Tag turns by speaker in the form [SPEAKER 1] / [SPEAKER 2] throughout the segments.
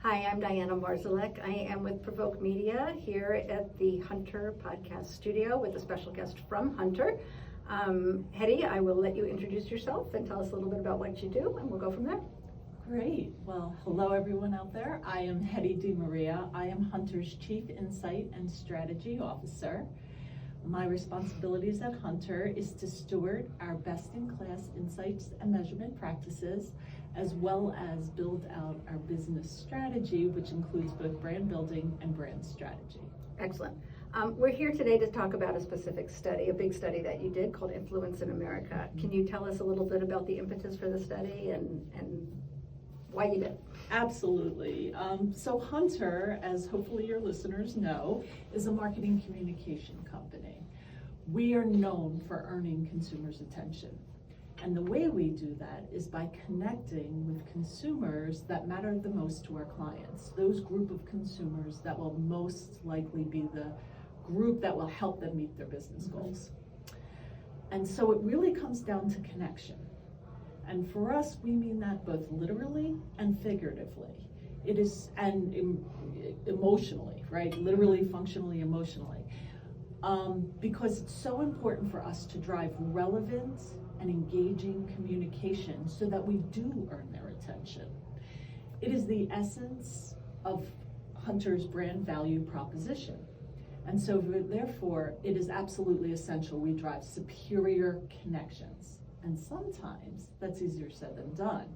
[SPEAKER 1] Hi, I'm Diana Marszalek. I am with PRovoke Media here at the Hunter Podcast Studio with a special guest from Hunter. Heddy, I will let you introduce yourself and tell us a little bit about what you do, and we'll go from there.
[SPEAKER 2] Great. Well, hello everyone out there. I am Heddy DeMaria. I am Hunter's Chief Insight and Strategy Officer. My responsibilities at Hunter is to steward our best-in-class insights and measurement practices, as well as build out our business strategy, which includes both brand building and brand strategy.
[SPEAKER 1] Excellent. We're here today to talk about a specific study, a big study that you did called Influence in America. Can you tell us a little bit about the impetus for the study and why you did?
[SPEAKER 2] Absolutely. So Hunter, as hopefully your listeners know, is a marketing communication company. We are known for earning consumers' attention. And the way we do that is by connecting with consumers that matter the most to our clients, those group of consumers that will most likely be the group that will help them meet their business goals. And so it really comes down to connection. And for us, we mean that both literally and figuratively. It is, and emotionally, right? Literally, functionally, emotionally. Because it's so important for us to drive relevant and engaging communication so that we do earn their attention. It is the essence of Hunter's brand value proposition. And so therefore, it is absolutely essential we drive superior connections. And sometimes that's easier said than done.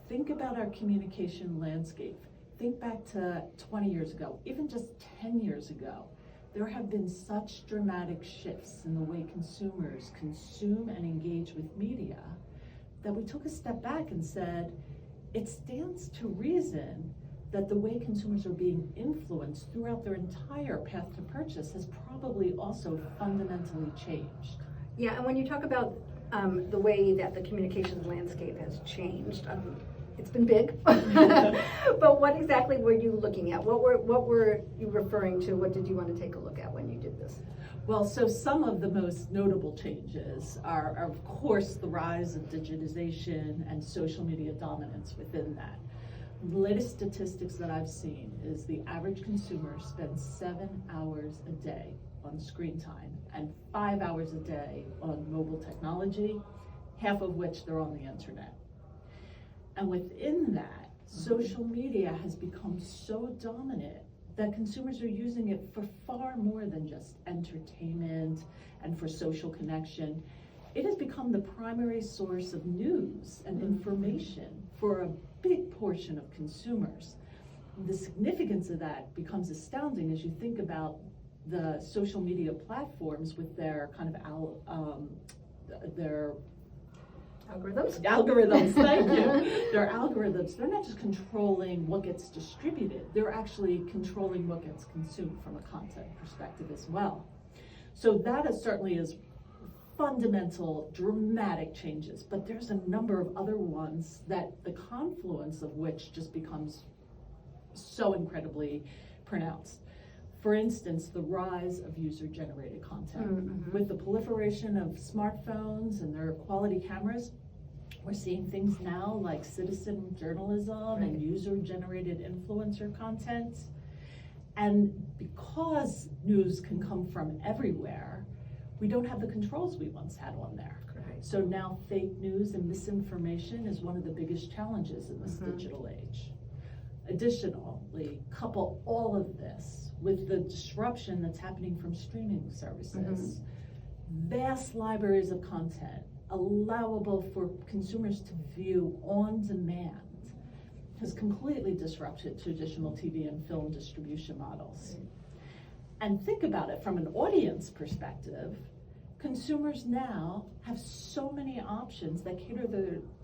[SPEAKER 2] Think about our communication landscape. Think back to 20 years ago, even just 10 years ago. There have been such dramatic shifts in the way consumers consume and engage with media that we took a step back and said, it stands to reason that the way consumers are being influenced throughout their entire path to purchase has probably also fundamentally changed.
[SPEAKER 1] Yeah, and when you talk about the way that the communications landscape has changed, it's been big, but what exactly were you looking at? What were you referring to? What did you want to take a look at when you did this?
[SPEAKER 2] Well, so some of the most notable changes are of course, the rise of digitization and social media dominance within that. The latest statistics that I've seen is the average consumer spends 7 hours a day on screen time and 5 hours a day on mobile technology, half of which they're on the internet. And within that, social media has become so dominant that consumers are using it for far more than just entertainment and for social connection. It has become the primary source of news and information for a big portion of consumers. The significance of that becomes astounding as you think about the social media platforms with their kind of their algorithms, thank you. Their algorithms, they're not just controlling what gets distributed, they're actually controlling what gets consumed from a content perspective as well. So that is certainly fundamental, dramatic changes, but there's a number of other ones that the confluence of which just becomes so incredibly pronounced. For instance, the rise of user-generated content. Mm-hmm. With the proliferation of smartphones and their quality cameras, we're seeing things now like citizen journalism and user-generated influencer content. And because news can come from everywhere, we don't have the controls we once had on there. Right. So now fake news and misinformation is one of the biggest challenges in this digital age. Additionally, couple all of this with the disruption that's happening from streaming services. Vast libraries of content allowable for consumers to view on demand has completely disrupted traditional TV and film distribution models. And think about it from an audience perspective, consumers now have so many options that cater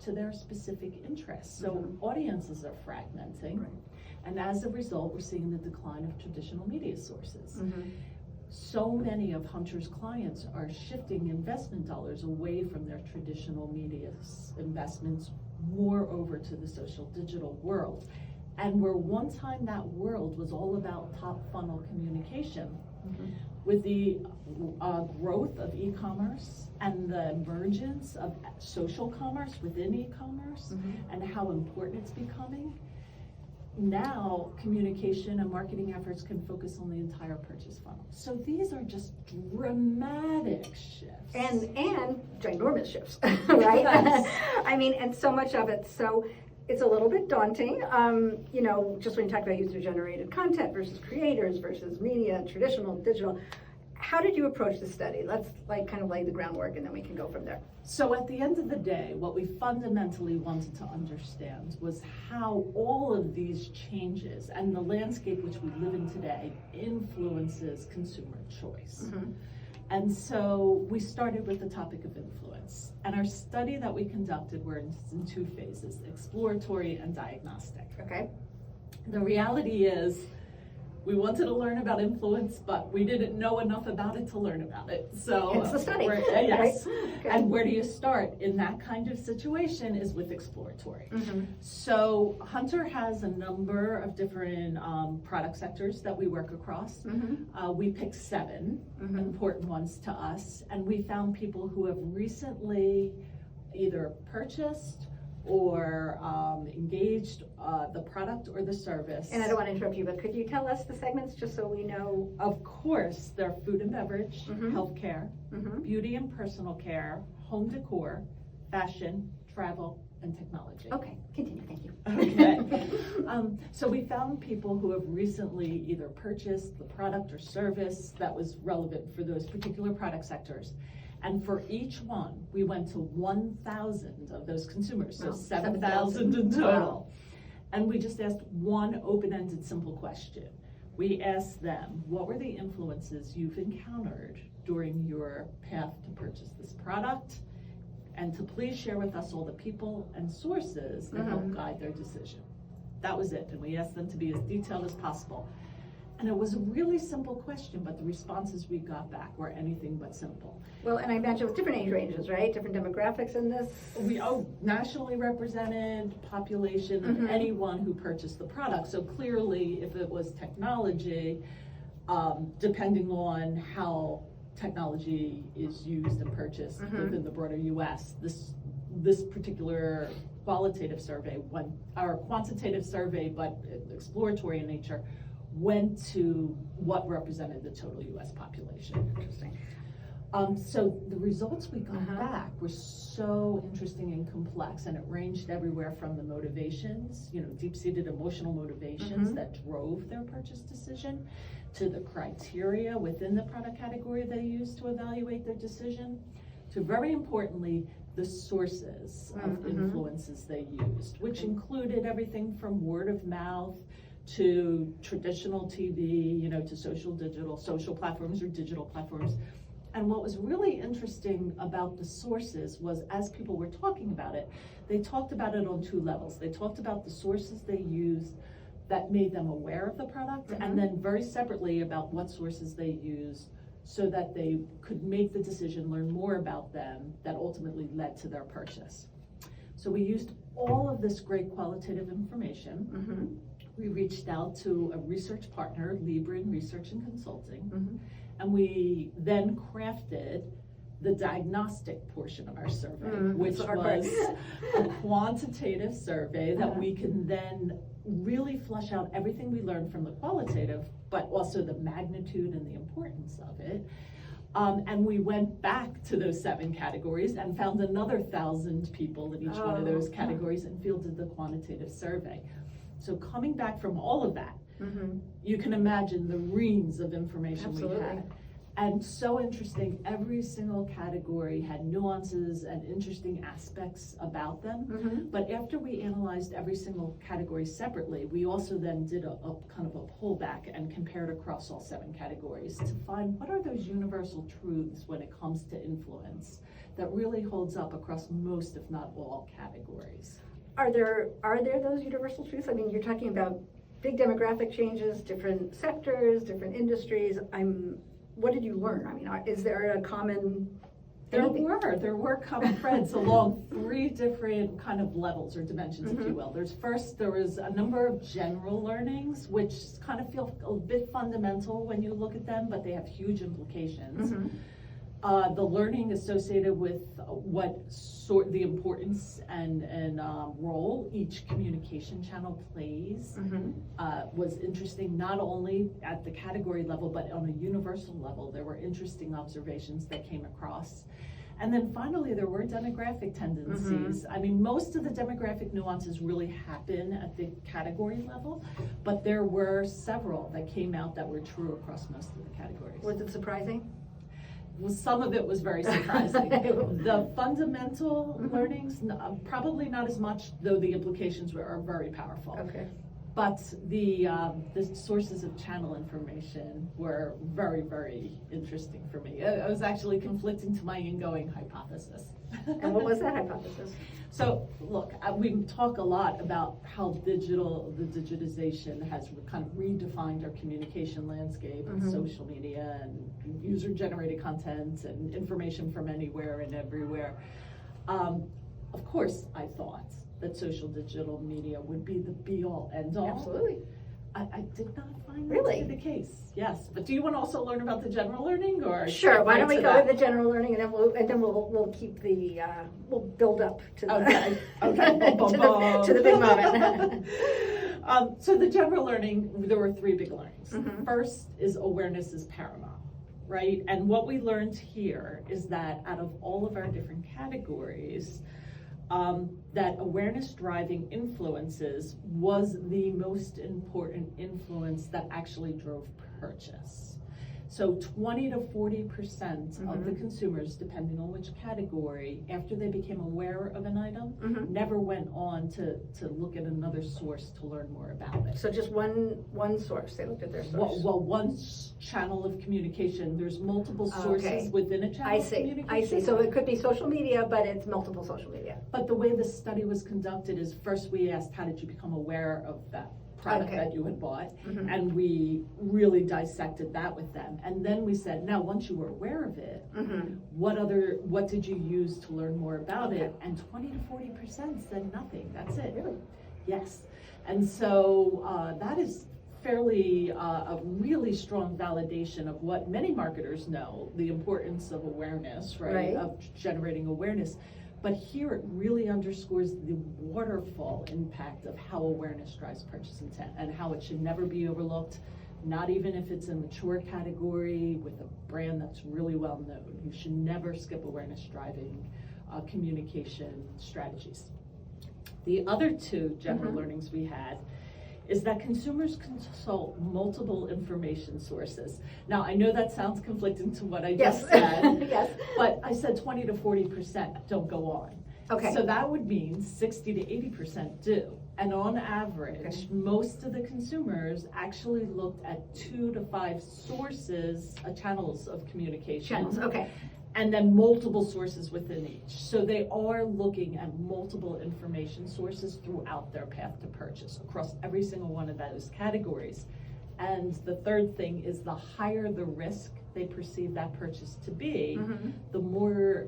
[SPEAKER 2] to their specific interests. So audiences are fragmenting. And as a result, we're seeing the decline of traditional media sources. So many of Hunter's clients are shifting investment dollars away from their traditional media investments more over to the social digital world. And where one time that world was all about top funnel communication, with the growth of e-commerce and the emergence of social commerce within e-commerce and how important it's becoming, now communication and marketing efforts can focus on the entire purchase funnel. So these are just dramatic shifts.
[SPEAKER 1] And ginormous shifts, right?
[SPEAKER 2] Yes.
[SPEAKER 1] I mean, and so much of it. So it's a little bit daunting, you know, just when you talk about user-generated content versus creators versus media, traditional, digital. How did you approach the study? Let's kind of lay the groundwork and then we can go from there.
[SPEAKER 2] So at the end of the day, what we fundamentally wanted to understand was how all of these changes and the landscape which we live in today influences consumer choice.
[SPEAKER 1] Mm-hmm.
[SPEAKER 2] And so we started with the topic of influence. And our study that we conducted were in two phases, exploratory and diagnostic.
[SPEAKER 1] Okay.
[SPEAKER 2] The reality is, we wanted to learn about influence, but we didn't know enough about it to learn about it. So
[SPEAKER 1] it's a study.
[SPEAKER 2] Yes.
[SPEAKER 1] Right? Okay.
[SPEAKER 2] And where do you start in that kind of situation is with exploratory.
[SPEAKER 1] Mm-hmm.
[SPEAKER 2] So Hunter has a number of different product sectors that we work across.
[SPEAKER 1] Mm-hmm.
[SPEAKER 2] We picked 7
[SPEAKER 1] Mm-hmm.
[SPEAKER 2] important ones to us, and we found people who have recently either purchased or engaged the product or the service.
[SPEAKER 1] And I don't want to interrupt you, but could you tell us the segments just so we know?
[SPEAKER 2] Of course, they're food and beverage,
[SPEAKER 1] Mhm.
[SPEAKER 2] healthcare,
[SPEAKER 1] Mm-hmm.
[SPEAKER 2] beauty and personal care, home decor, fashion, travel, and technology.
[SPEAKER 1] Okay, continue, thank you.
[SPEAKER 2] Okay. So we found people who have recently either purchased the product or service that was relevant for those particular product sectors. And for each one, we went to 1,000 of those consumers, so
[SPEAKER 1] Wow,
[SPEAKER 2] 7,000 in
[SPEAKER 1] 7,000.
[SPEAKER 2] total.
[SPEAKER 1] Wow.
[SPEAKER 2] And we just asked one open-ended simple question. We asked them, what were the influences you've encountered during your path to purchase this product? And to please share with us all the people and sources that help guide their decision. That was it, and we asked them to be as detailed as possible. And it was a really simple question, but the responses we got back were anything but simple.
[SPEAKER 1] Well, and I imagine with different age ranges, right? Different demographics in this?
[SPEAKER 2] We nationally represented population of anyone who purchased the product. So clearly, if it was technology, depending on how technology is used and purchased within the broader U.S., this particular qualitative survey, our quantitative survey, but exploratory in nature, went to what represented the total U.S. population.
[SPEAKER 1] Interesting.
[SPEAKER 2] So the results we got back were so interesting and complex, and it ranged everywhere from the motivations, deep-seated emotional motivations that drove their purchase decision, to the criteria within the product category they used to evaluate their decision, to very importantly, the sources of influences they used, which included everything from word of mouth to traditional TV, to social platforms or digital platforms. And what was really interesting about the sources was, as people were talking about it, they talked about it on 2 levels. They talked about the sources they used that made them aware of the product, and then very separately about what sources they used so that they could make the decision, learn more about them, that ultimately led to their purchase. So we used all of this great qualitative information. We reached out to a research partner, Libran Research and Consulting, and we then crafted the diagnostic portion of our survey, which was a quantitative survey that we can then really flesh out everything we learned from the qualitative, but also the magnitude and the importance of it. And we went back to those 7 categories and found another 1,000 people in each one of those categories and fielded the quantitative survey. So coming back from all of that, you can imagine the reams of information we had. And so interesting, every single category had nuances and interesting aspects about them. But after we analyzed every single category separately, we also then did a kind of a pullback and compared across all 7 categories to find what are those universal truths when it comes to influence that really holds up across most, if not all, categories.
[SPEAKER 1] Are there those universal truths? I mean, you're talking about big demographic changes, different sectors, different industries. What did you learn? I mean, is there a common?
[SPEAKER 2] There were common threads along 3 different kind of levels or dimensions, if you will. There was a number of general learnings, which kind of feel a bit fundamental when you look at them, but they have huge implications. The learning associated with the importance and role each communication channel plays was interesting, not only at the category level, but on a universal level. There were interesting observations that came across. And then finally, there were demographic tendencies. I mean, most of the demographic nuances really happen at the category level, but there were several that came out that were true across most of the categories.
[SPEAKER 1] Was it surprising?
[SPEAKER 2] Well, some of it was very surprising. The fundamental learnings, probably not as much, though the implications are very powerful.
[SPEAKER 1] Okay.
[SPEAKER 2] But the sources of channel information were very, very interesting for me. It was actually conflicting to my ingoing hypothesis.
[SPEAKER 1] And what was that hypothesis?
[SPEAKER 2] So, look, we talk a lot about how the digitization has kind of redefined our communication landscape, and social media, and user-generated content, and information from anywhere and everywhere. Of course, I thought that social digital media would be the be-all, end-all.
[SPEAKER 1] Absolutely.
[SPEAKER 2] I did not find that
[SPEAKER 1] Really?
[SPEAKER 2] to be the case. Yes, but do you want to also learn about the general learning, or
[SPEAKER 1] Sure. Why don't we
[SPEAKER 2] to
[SPEAKER 1] go
[SPEAKER 2] that?
[SPEAKER 1] with the general learning, and then we'll keep the we'll build up to the
[SPEAKER 2] Okay. Okay. Boom, boom, boom.
[SPEAKER 1] to the big moment.
[SPEAKER 2] So the general learning, there were three big learnings.
[SPEAKER 1] Mhm.
[SPEAKER 2] First is awareness is paramount, right? And what we learned here is that out of all of our different categories, that awareness driving influences was the most important influence that actually drove purchase. So 20 to 40% of the consumers, depending on which category, after they became aware of an item, never went on to look at another source to learn more about it.
[SPEAKER 1] So just one source, they looked at their source.
[SPEAKER 2] Well, one channel of communication, there's multiple sources
[SPEAKER 1] Okay.
[SPEAKER 2] within a channel of communication.
[SPEAKER 1] I see. So it could be social media, but it's multiple social media.
[SPEAKER 2] But the way the study was conducted is first we asked, how did you become aware of that product
[SPEAKER 1] Okay.
[SPEAKER 2] that you had bought? And we really dissected that with them. And then we said, now once you were aware of it, what did you use to learn more about it? And 20 to 40% said nothing. That's it.
[SPEAKER 1] Really?
[SPEAKER 2] Yes. And so that is fairly a really strong validation of what many marketers know, the importance of awareness, right? Of generating awareness. But here it really underscores the waterfall impact of how awareness drives purchase intent and how it should never be overlooked, not even if it's a mature category with a brand that's really well known. You should never skip awareness driving communication strategies. The other two general learnings we had is that consumers consult multiple information sources. Now, I know that sounds conflicting to what I just said,
[SPEAKER 1] Yes.
[SPEAKER 2] but I said 20 to 40% don't go on.
[SPEAKER 1] Okay.
[SPEAKER 2] So that would mean 60 to 80% do. And on average, most of the consumers actually looked at 2 to 5 sources, channels of communication.
[SPEAKER 1] Channels, okay.
[SPEAKER 2] And then multiple sources within each. So they are looking at multiple information sources throughout their path to purchase across every single one of those categories. And the third thing is the higher the risk they perceive that purchase to be, the more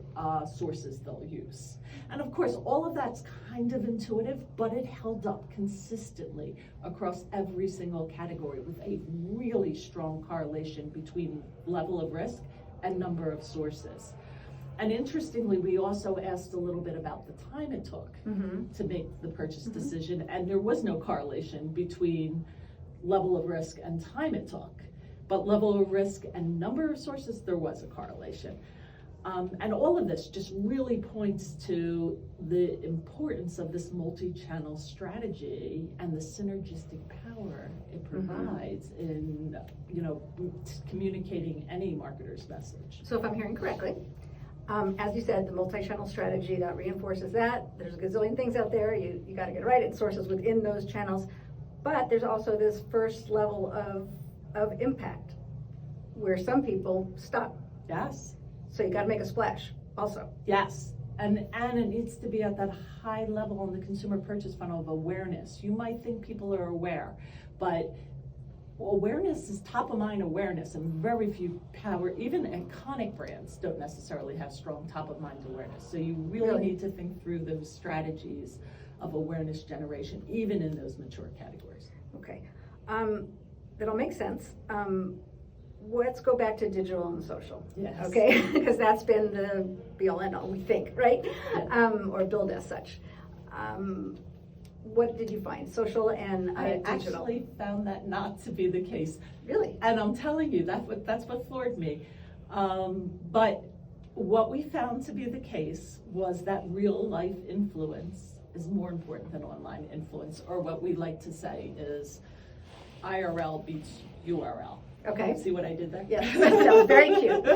[SPEAKER 2] sources they'll use. And of course, all of that's kind of intuitive, but it held up consistently across every single category with a really strong correlation between level of risk and number of sources. And interestingly, we also asked a little bit about the time it took to make the purchase decision, and there was no correlation between level of risk and time it took. But level of risk and number of sources, there was a correlation. And all of this just really points to the importance of this multi-channel strategy and the synergistic power it provides in, communicating any marketer's message.
[SPEAKER 1] So if I'm hearing correctly, as you said, the multi-channel strategy that reinforces that. There's a gazillion things out there. You got to get it right. It sources within those channels. But there's also this first level of impact where some people stop.
[SPEAKER 2] Yes.
[SPEAKER 1] So you got to make a splash also.
[SPEAKER 2] Yes. And it needs to be at that high level on the consumer purchase funnel of awareness. You might think people are aware, but awareness is top of mind awareness, and very few even iconic brands don't necessarily have strong top of mind awareness. So you really need to think through those strategies of awareness generation, even in those mature categories.
[SPEAKER 1] Okay. That all makes sense. let's go back to digital and social.
[SPEAKER 2] Yes.
[SPEAKER 1] Okay, because that's been the be all end all, we think, right?
[SPEAKER 2] Yeah.
[SPEAKER 1] Or billed as such. What did you find? Social and
[SPEAKER 2] I
[SPEAKER 1] digital?
[SPEAKER 2] actually found that not to be the case.
[SPEAKER 1] Really?
[SPEAKER 2] And I'm telling you, that's what floored me. But what we found to be the case was that real life influence is more important than online influence, or what we like to say is IRL beats URL.
[SPEAKER 1] Okay.
[SPEAKER 2] See what I did there?
[SPEAKER 1] Yes, that was very cute.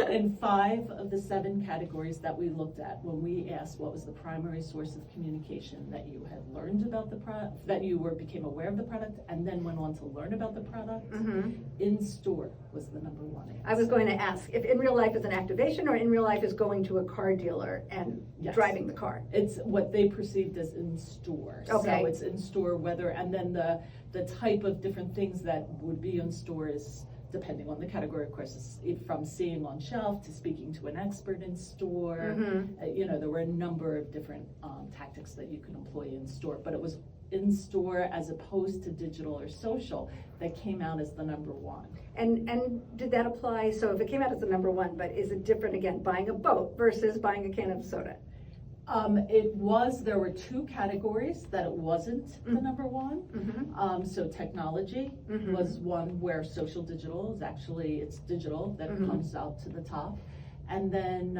[SPEAKER 2] In 5 of the 7 categories that we looked at, when we asked what was the primary source of communication that you had learned about the product, that you became aware of the product, and then went on to learn about the product, in store was the number 1 answer.
[SPEAKER 1] I was going to ask if in real life is an activation, or in real life is going to a car dealer and
[SPEAKER 2] Yes.
[SPEAKER 1] driving the car.
[SPEAKER 2] It's what they perceived as in store.
[SPEAKER 1] Okay.
[SPEAKER 2] So it's in store whether, and then the type of different things that would be in store is depending on the category, of course, from seeing on shelf to speaking to an expert in store. You know, there were a number of different tactics that you could employ in store, but it was in store as opposed to digital or social that came out as the number 1.
[SPEAKER 1] And did that apply? So if it came out as the number 1, but is it different again, buying a boat versus buying a can of soda?
[SPEAKER 2] There were 2 categories that it wasn't the number 1. So technology was one where social digital is actually, it's digital that comes out to the top. And then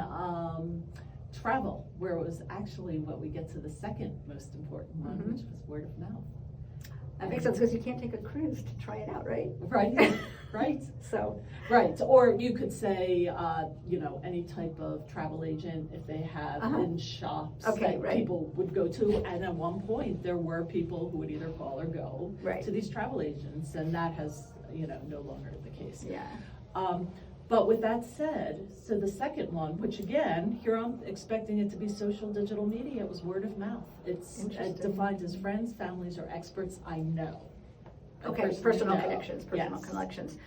[SPEAKER 2] travel, where it was actually what we get to the second most important one, which was word of mouth.
[SPEAKER 1] That makes sense, because you can't take a cruise to try it out, right?
[SPEAKER 2] Right, right.
[SPEAKER 1] So.
[SPEAKER 2] Right, or you could say, you know, any type of travel agent, if they have in shops that people would go to, and at one point there were people who would either call or go to these travel agents, and that has, you know, no longer the case.
[SPEAKER 1] Yeah.
[SPEAKER 2] But with that said, so the second one, which again, here I'm expecting it to be social digital media, it was word of mouth. It's defined as friends, families, or experts I know.
[SPEAKER 1] Okay, personal connections, personal connections.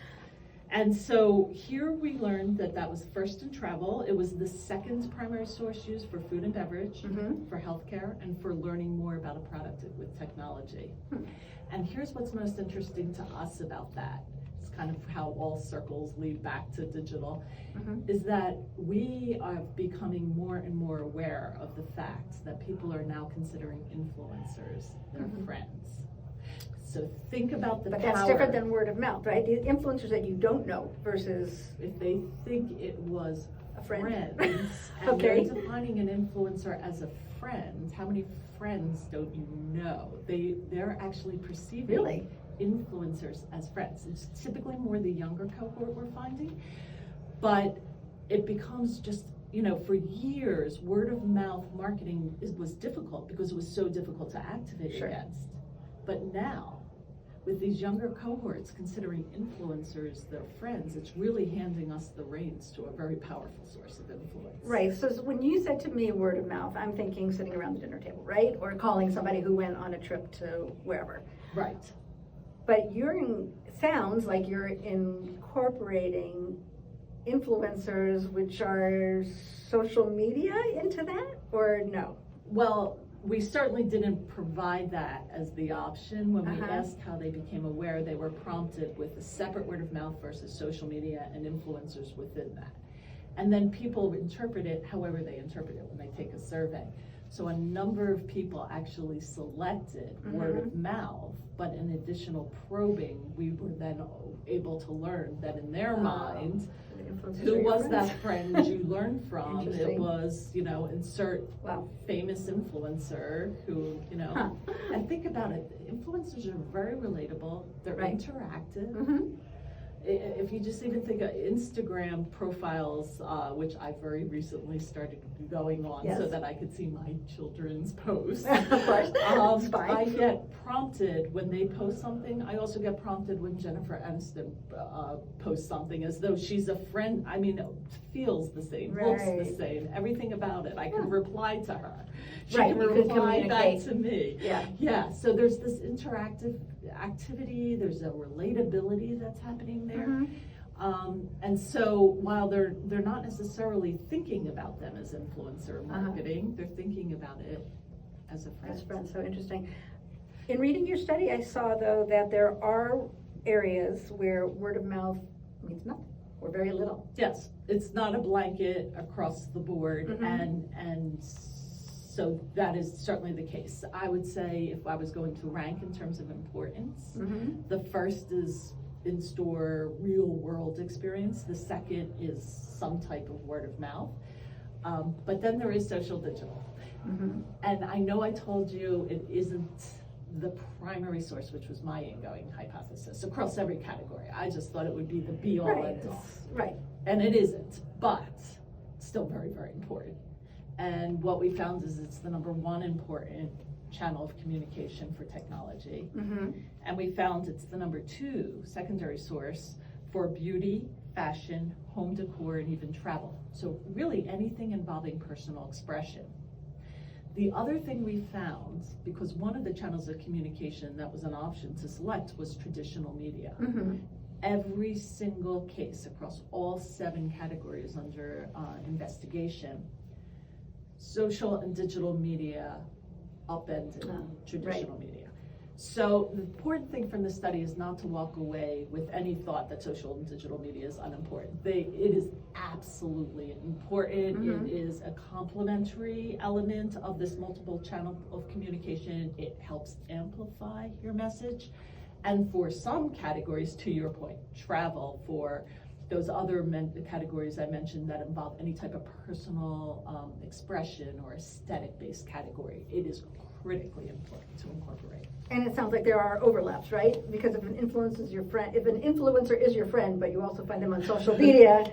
[SPEAKER 2] And so here we learned that that was first in travel. It was the second primary source used for food and beverage, for healthcare, and for learning more about a product with technology. And here's what's most interesting to us about that. It's kind of how all circles lead back to digital, is that we are becoming more and more aware of the fact that people are now considering influencers their friends. So think about the power.
[SPEAKER 1] But that's different than word of mouth, right? The influencers that you don't know versus.
[SPEAKER 2] If they think it was
[SPEAKER 1] a friend,
[SPEAKER 2] and they're defining an influencer as a friend, how many friends don't you know? They're actually perceiving influencers as friends. It's typically more the younger cohort we're finding, but it becomes just, you know, for years, word of mouth marketing was difficult because it was so difficult to activate against. But now, with these younger cohorts considering influencers their friends, it's really handing us the reins to a very powerful source of influence. Right,
[SPEAKER 1] so when you said to me word of mouth, I'm thinking sitting around the dinner table, right? Or calling somebody who went on a trip to wherever.
[SPEAKER 2] Right.
[SPEAKER 1] But sounds like you're incorporating influencers, which are social media, into that, or no?
[SPEAKER 2] Well, we certainly didn't provide that as the option. When we asked how they became aware, they were prompted with a separate word of mouth versus social media and influencers within that. And then people interpret it however they interpret it when they take a survey. So a number of people actually selected word of mouth, but in additional probing, we were then able to learn that in their mind, who was that friend you learned from? It was, you know, insert famous influencer who, you know, and think about it, influencers are very relatable, they're interactive. If you just even think of Instagram profiles, which I very recently started going on so that I could see my children's posts.
[SPEAKER 1] Of course.
[SPEAKER 2] I get prompted when they post something. I also get prompted when Jennifer Aniston posts something as though she's a friend. I mean, it feels the same, looks the same, everything about it. I can reply to her. She can reply back to me. Yeah, so there's this interactive activity, there's a relatability that's happening there. And so while they're not necessarily thinking about them as influencer marketing, they're thinking about it as a friend.
[SPEAKER 1] As friends, so interesting. In reading your study, I saw though that there are areas where word of mouth means nothing, or very little.
[SPEAKER 2] Yes, it's not a blanket across the board, and so that is certainly the case. I would say if I was going to rank in terms of importance, the first is in-store real-world experience. The second is some type of word of mouth. But then there is social digital. And I know I told you it isn't the primary source, which was my ingoing hypothesis, across every category. I just thought it would be the be-all end all.
[SPEAKER 1] Right.
[SPEAKER 2] And it isn't, but it's still very, very important. And what we found is it's the number one important channel of communication for technology. And we found it's the number two secondary source for beauty, fashion, home decor, and even travel. So really anything involving personal expression. The other thing we found, because one of the channels of communication that was an option to select was traditional media. Every single case across all 7 categories under investigation, social and digital media upended traditional media. So the important thing from the study is not to walk away with any thought that social and digital media is unimportant. It is absolutely important. It is a complementary element of this multiple channel of communication. It helps amplify your message. And for some categories, to your point, travel, for those other categories I mentioned that involve any type of personal expression or aesthetic-based category, it is critically important to incorporate.
[SPEAKER 1] And it sounds like there are overlaps, right? Because if an influencer is your friend, if an influencer is your friend, but you also find them on social media,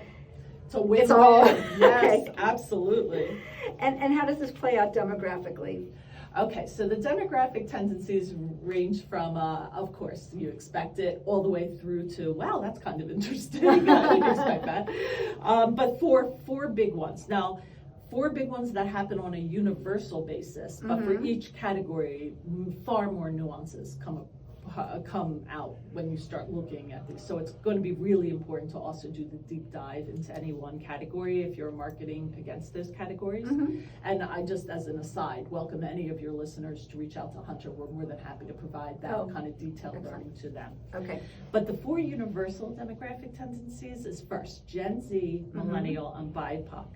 [SPEAKER 2] So win-win.
[SPEAKER 1] it's all
[SPEAKER 2] Yes, absolutely.
[SPEAKER 1] And how does this play out demographically?
[SPEAKER 2] Okay, so the demographic tendencies range from, of course, you expect it, all the way through to, wow, that's kind of interesting. I didn't expect that. But four big ones. Now, 4 big ones that happen on a universal basis, but for each category, far more nuances come out when you start looking at these. So it's going to be really important to also do the deep dive into any one category if you're marketing against those categories. And I just, as an aside, welcome any of your listeners to reach out to Hunter. We're more than happy to provide that kind of detailed learning to them.
[SPEAKER 1] Okay.
[SPEAKER 2] But the 4 universal demographic tendencies is first, Gen Z, Millennial, and BIPOC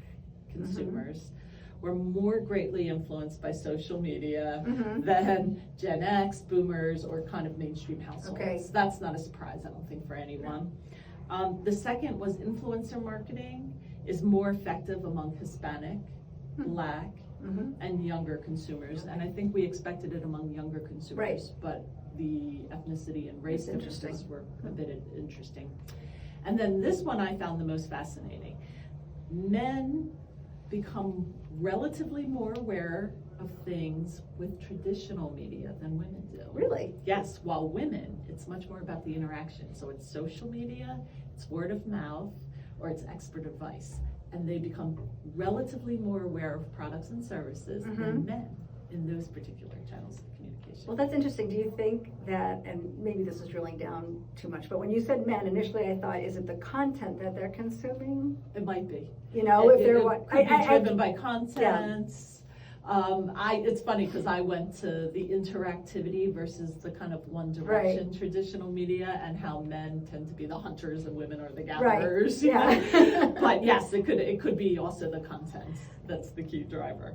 [SPEAKER 2] consumers were more greatly influenced by social media than Gen X, boomers, or kind of mainstream households.
[SPEAKER 1] Okay.
[SPEAKER 2] That's not a surprise, I don't think, for anyone. The second was influencer marketing is more effective among Hispanic, Black, and younger consumers. And I think we expected it among younger consumers, but the ethnicity and race differences were a bit interesting. And then this one I found the most fascinating. Men become relatively more aware of things with traditional media than women do.
[SPEAKER 1] Really?
[SPEAKER 2] Yes, while women, it's much more about the interaction. So it's social media, it's word of mouth, or it's expert advice. And they become relatively more aware of products and services than men in those particular channels of communication.
[SPEAKER 1] Well, that's interesting. Do you think that, and maybe this is drilling down too much, but when you said men, initially I thought, is it the content that they're consuming?
[SPEAKER 2] It might be.
[SPEAKER 1] You know, if they're
[SPEAKER 2] what could be driven by content. It's funny because I went to the interactivity versus the kind of one direction traditional media, and how men tend to be the hunters and women are the gatherers. But yes, it could be also the content that's the key driver.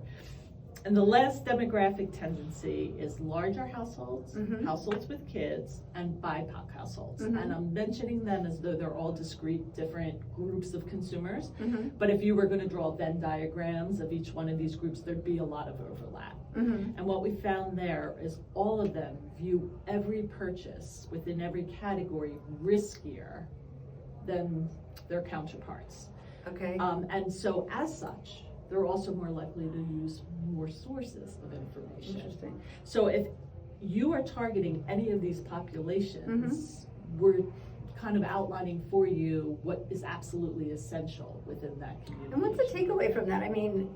[SPEAKER 2] And the last demographic tendency is larger households, households with kids, and BIPOC households. And I'm mentioning them as though they're all discrete, different groups of consumers. But if you were going to draw Venn diagrams of each one of these groups, there'd be a lot of overlap. And what we found there is all of them view every purchase within every category riskier than their counterparts.
[SPEAKER 1] Okay.
[SPEAKER 2] And so as such, they're also more likely to use more sources of information.
[SPEAKER 1] Interesting.
[SPEAKER 2] So if you are targeting any of these populations, we're kind of outlining for you what is absolutely essential within that community.
[SPEAKER 1] And what's the takeaway from that? I mean,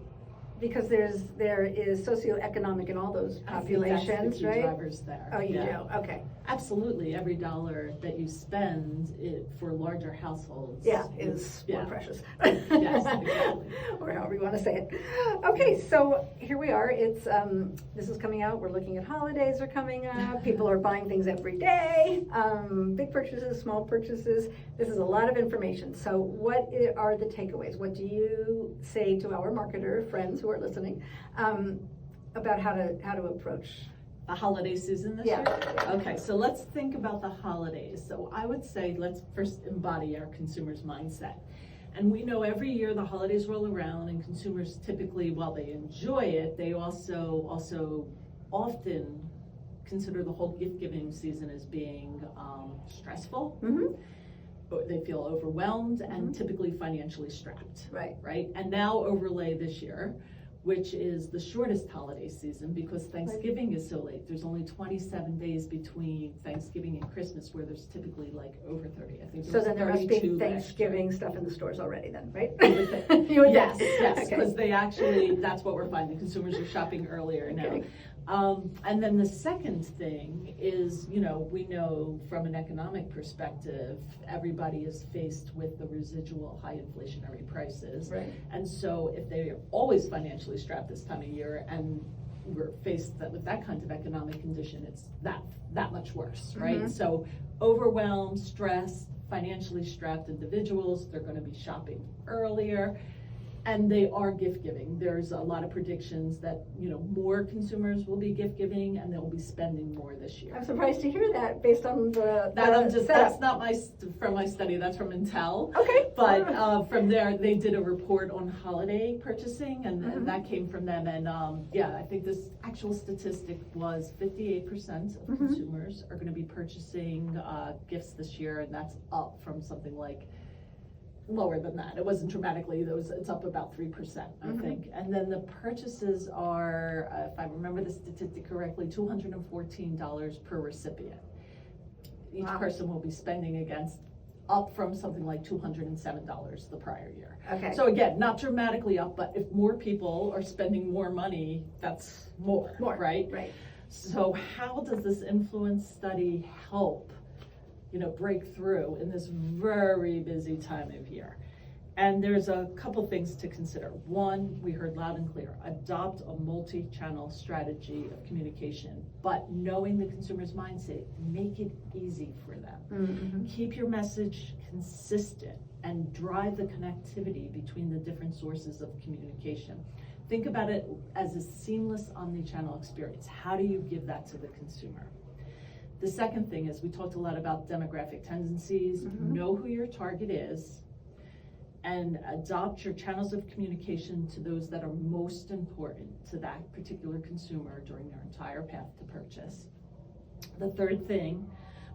[SPEAKER 1] because there is socioeconomic in all those populations,
[SPEAKER 2] I think that's the key
[SPEAKER 1] right?
[SPEAKER 2] drivers there.
[SPEAKER 1] Oh, you
[SPEAKER 2] Yeah.
[SPEAKER 1] do, okay.
[SPEAKER 2] Absolutely, every dollar that you spend for larger households.
[SPEAKER 1] Yeah, is more
[SPEAKER 2] yeah.
[SPEAKER 1] precious.
[SPEAKER 2] Yes, exactly.
[SPEAKER 1] Or however you want to say it. Okay, so here we are. It's this is coming out. We're looking at holidays are coming up. People are buying things every day. Big purchases, small purchases. This is a lot of information. So what are the takeaways? What do you say to our marketer friends who are listening about how to approach
[SPEAKER 2] The holiday season this year? Okay, so let's think about the holidays. So I would say let's first embody our consumers' mindset. And we know every year the holidays roll around and consumers typically, while they enjoy it, they also often consider the whole gift-giving season as being stressful.
[SPEAKER 1] Mm-hmm.
[SPEAKER 2] They feel overwhelmed and typically financially strapped.
[SPEAKER 1] Right.
[SPEAKER 2] And now overlay this year, which is the shortest holiday season because Thanksgiving is so late. There's only 27 days between Thanksgiving and Christmas, where there's typically like over 30. I think
[SPEAKER 1] So then there must be
[SPEAKER 2] 32
[SPEAKER 1] Thanksgiving stuff in the stores already then, right?
[SPEAKER 2] You would yes,
[SPEAKER 1] Okay.
[SPEAKER 2] because they actually, that's what we're finding. Consumers are shopping earlier now. And then the second thing is, we know from an economic perspective, everybody is faced with the residual high inflationary prices.
[SPEAKER 1] Right.
[SPEAKER 2] And so if they are always financially strapped this time of year and we're faced with that kind of economic condition, it's that much worse, right?
[SPEAKER 1] Mm-hmm.
[SPEAKER 2] So overwhelmed, stressed, financially strapped individuals, they're going to be shopping earlier. And they are gift giving. There's a lot of predictions that, more consumers will be gift giving and they'll be spending more this year.
[SPEAKER 1] I'm surprised to hear that based on
[SPEAKER 2] That's not from my study, that's from Intel.
[SPEAKER 1] Okay.
[SPEAKER 2] But from there, they did a report on holiday purchasing and that came from them. And I think this actual statistic was 58% of consumers are gonna be purchasing gifts this year, and that's up from something like lower than that. It wasn't dramatically, it's up about 3%, I think. And then the purchases are, if I remember the statistic correctly, $214 per recipient. Each person will be spending against, up from something like $207 the prior year.
[SPEAKER 1] Okay.
[SPEAKER 2] So again, not dramatically up, but if more people are spending more money, that's more, right?
[SPEAKER 1] Right.
[SPEAKER 2] So how does this influence study help break through in this very busy time of year? And there's a couple things to consider. One, we heard loud and clear, adopt a multi-channel strategy of communication, but knowing the consumer's mindset, make it easy for them. Mm-hmm. Keep your message consistent and drive the connectivity between the different sources of communication. Think about it as a seamless omni-channel experience. How do you give that to the consumer? The second thing is, we talked a lot about demographic tendencies, know who your target is, and adopt your channels of communication to those that are most important to that particular consumer during their entire path to purchase. The third thing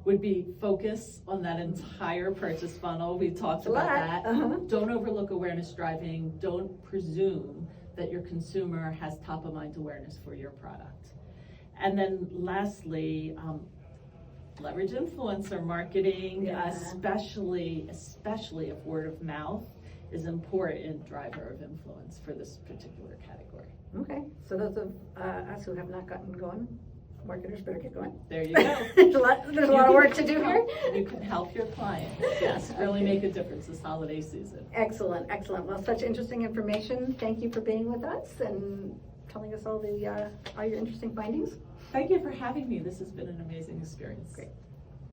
[SPEAKER 2] would be focus on that entire purchase funnel. We talked about that. Don't overlook awareness driving. Don't presume that your consumer has top of mind awareness for your product. And then lastly, leverage influencer marketing, especially if word of mouth is an important driver of influence for this particular category.
[SPEAKER 1] Okay, so those of us who have not gotten going, marketers better get going.
[SPEAKER 2] There you go.
[SPEAKER 1] There's a lot of work to do here.
[SPEAKER 2] You can help your clients, yes, really make a difference this holiday season.
[SPEAKER 1] Excellent. Well, such interesting information. Thank you for being with us and telling us all your interesting findings.
[SPEAKER 2] Thank you for having me. This has been an amazing experience.
[SPEAKER 1] Great.